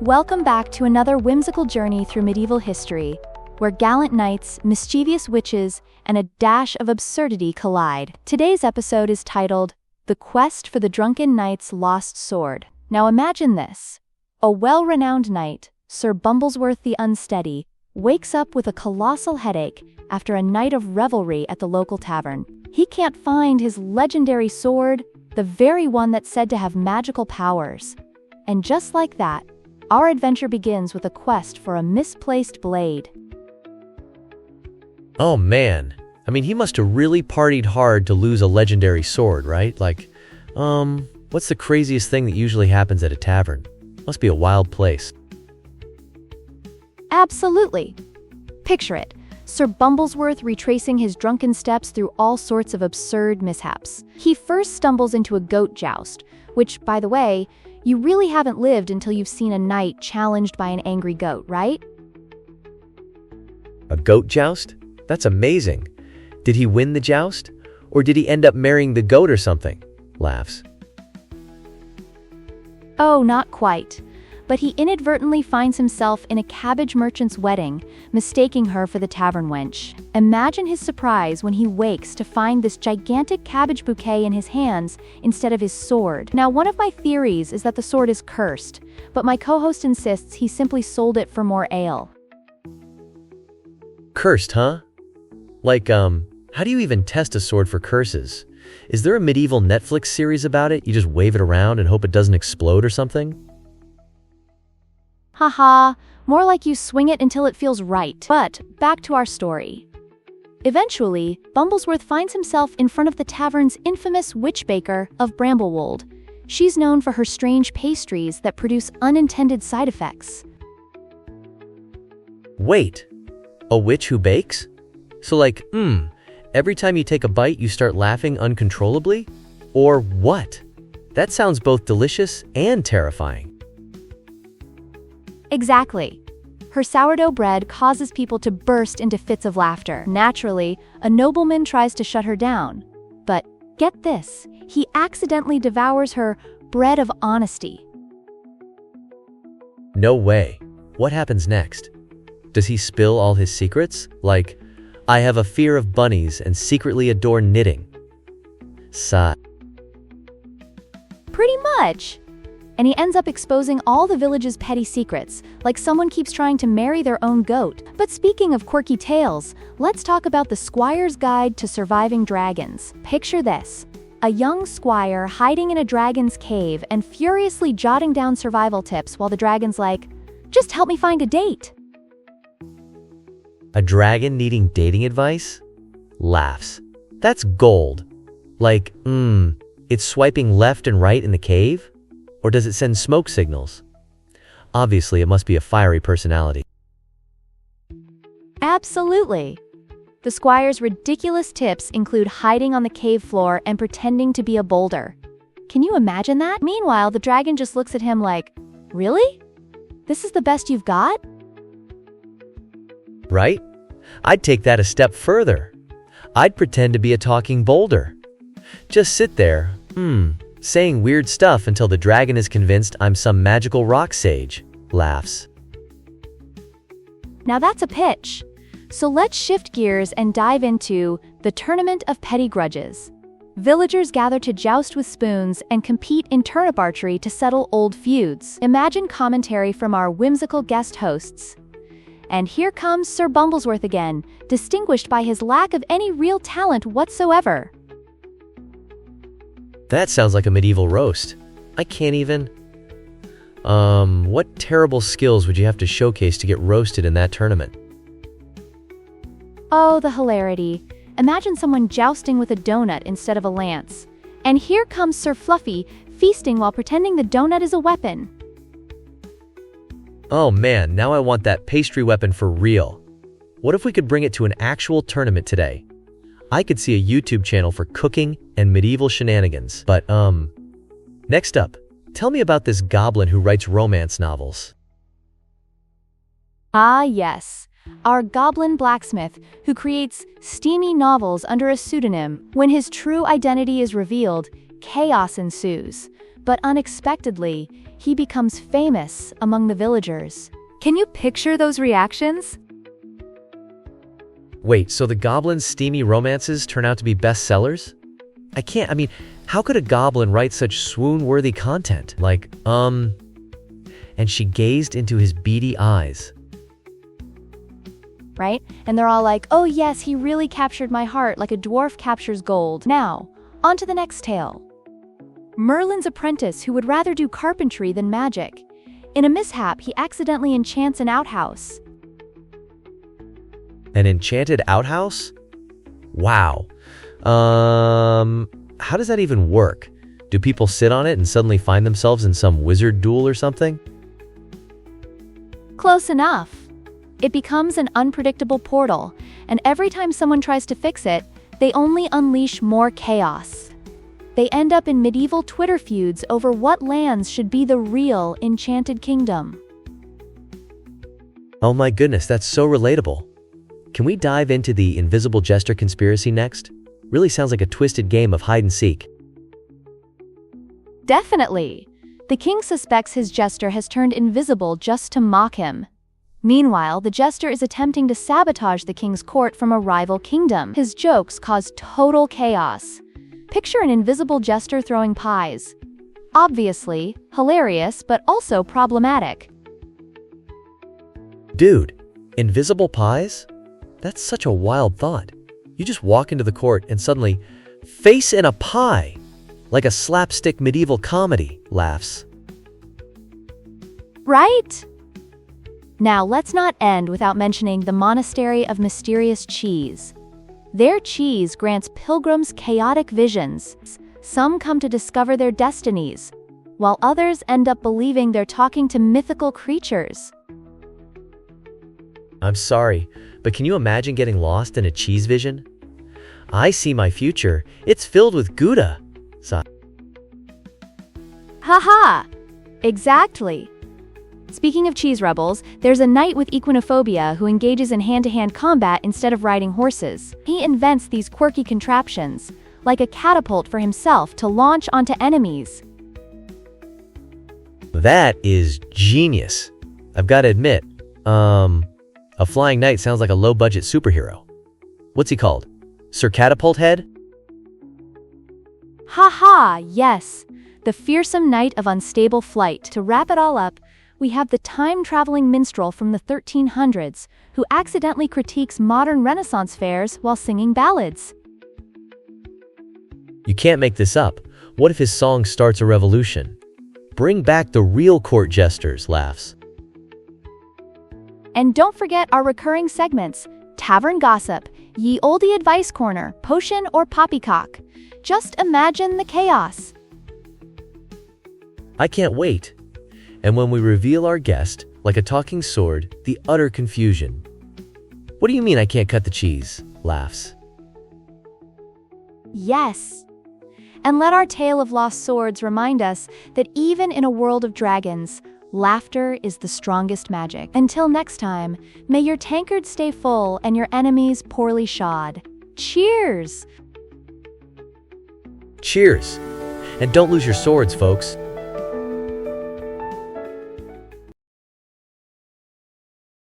Welcome back to another whimsical journey through medieval history, where gallant knights, mischievous witches, and a dash of absurdity collide. Today's episode is titled, The Quest for the Drunken Knight's Lost Sword. Now imagine this. A well-renowned knight, Sir Bumblesworth the Unsteady, wakes up with a colossal headache after a night of revelry at the local tavern. He can't find his legendary sword, the very one that's said to have magical powers. And just like that, our adventure begins with a quest for a misplaced blade. Oh man, he must have really partied hard to lose a legendary sword, right? What's the craziest thing that usually happens at a tavern? Must be a wild place. Absolutely. Picture it, Sir Bumblesworth retracing his drunken steps through all sorts of absurd mishaps. He first stumbles into a goat joust, which, by the way, you really haven't lived until you've seen a knight challenged by an angry goat, right? A goat joust? That's amazing. Did he win the joust? Or did he end up marrying the goat or something? Laughs. Oh, not quite. But he inadvertently finds himself in a cabbage merchant's wedding, mistaking her for the tavern wench. Imagine his surprise when he wakes to find this gigantic cabbage bouquet in his hands instead of his sword. Now, one of my theories is that the sword is cursed, but my co-host insists he simply sold it for more ale. Cursed, huh? How do you even test a sword for curses? Is there a medieval Netflix series about it? You just wave it around and hope it doesn't explode or something? Haha, more like you swing it until it feels right. But back to our story. Eventually, Bumblesworth finds himself in front of the tavern's infamous witch baker of Bramblewold. She's known for her strange pastries that produce unintended side effects. Wait, a witch who bakes? So every time you take a bite you start laughing uncontrollably? Or what? That sounds both delicious and terrifying. Exactly. Her sourdough bread causes people to burst into fits of laughter. Naturally, a nobleman tries to shut her down. But get this, he accidentally devours her bread of honesty. No way. What happens next? Does he spill all his secrets? I have a fear of bunnies and secretly adore knitting. Sigh. Pretty much. And he ends up exposing all the village's petty secrets, like someone keeps trying to marry their own goat. But speaking of quirky tales, let's talk about the Squire's Guide to Surviving Dragons. Picture this. A young squire hiding in a dragon's cave and furiously jotting down survival tips while the dragon's like, just help me find a date. A dragon needing dating advice? Laughs. That's gold. It's swiping left and right in the cave? Or does it send smoke signals? Obviously, it must be a fiery personality. Absolutely. The squire's ridiculous tips include hiding on the cave floor and pretending to be a boulder. Can you imagine that? Meanwhile, the dragon just looks at him like, really? This is the best you've got? Right? I'd take that a step further. I'd pretend to be a talking boulder. Just sit there, saying weird stuff until the dragon is convinced I'm some magical rock sage. Laughs. Now that's a pitch. So let's shift gears and dive into the Tournament of Petty Grudges. Villagers gather to joust with spoons and compete in turnip archery to settle old feuds. Imagine commentary from our whimsical guest hosts. And here comes Sir Bumblesworth again, distinguished by his lack of any real talent whatsoever. That sounds like a medieval roast. I can't even. What terrible skills would you have to showcase to get roasted in that tournament? Oh, the hilarity. Imagine someone jousting with a donut instead of a lance. And here comes Sir Fluffy, feasting while pretending the donut is a weapon. Oh man, now I want that pastry weapon for real. What if we could bring it to an actual tournament today? I could see a YouTube channel for cooking and medieval shenanigans. But, next up, tell me about this goblin who writes romance novels. Ah, yes. Our goblin blacksmith who creates steamy novels under a pseudonym. When his true identity is revealed, chaos ensues. But unexpectedly, he becomes famous among the villagers. Can you picture those reactions? Wait, so the Goblin's steamy romances turn out to be bestsellers? I mean, how could a goblin write such swoon-worthy content? And she gazed into his beady eyes. Right? And they're all like, oh yes, he really captured my heart like a dwarf captures gold. Now, on to the next tale. Merlin's apprentice who would rather do carpentry than magic. In a mishap, he accidentally enchants an outhouse. An enchanted outhouse? Wow. How does that even work? Do people sit on it and suddenly find themselves in some wizard duel or something? Close enough. It becomes an unpredictable portal, and every time someone tries to fix it, they only unleash more chaos. They end up in medieval Twitter feuds over what lands should be the real enchanted kingdom. Oh my goodness, that's so relatable. Can we dive into the invisible jester conspiracy next? Really sounds like a twisted game of hide and seek. Definitely. The king suspects his jester has turned invisible just to mock him. Meanwhile, the jester is attempting to sabotage the king's court from a rival kingdom. His jokes cause total chaos. Picture an invisible jester throwing pies. Obviously, hilarious, but also problematic. Dude, invisible pies? That's such a wild thought. You just walk into the court and suddenly, face in a pie, like a slapstick medieval comedy, laughs. Right? Now, let's not end without mentioning the Monastery of Mysterious Cheese. Their cheese grants pilgrims chaotic visions. Some come to discover their destinies, while others end up believing they're talking to mythical creatures. I'm sorry, but can you imagine getting lost in a cheese vision? I see my future. It's filled with Gouda. Haha! Exactly. Speaking of cheese rebels, there's a knight with equinophobia who engages in hand-to-hand combat instead of riding horses. He invents these quirky contraptions, like a catapult for himself to launch onto enemies. That is genius. I've got to admit, a flying knight sounds like a low-budget superhero. What's he called? Sir Catapult Head? Haha, yes. The fearsome knight of unstable flight. To wrap it all up, we have the time-traveling minstrel from the 1300s who accidentally critiques modern Renaissance fairs while singing ballads. You can't make this up. What if his song starts a revolution? Bring back the real court jesters, laughs. And don't forget our recurring segments, Tavern Gossip, Ye Olde Advice Corner, Potion or Poppycock. Just imagine the chaos. I can't wait. And when we reveal our guest, like a talking sword, the utter confusion. What do you mean I can't cut the cheese? Laughs. Yes. And let our tale of lost swords remind us that even in a world of dragons, laughter is the strongest magic. Until next time, may your tankard stay full and your enemies poorly shod. Cheers! Cheers! And don't lose your swords, folks.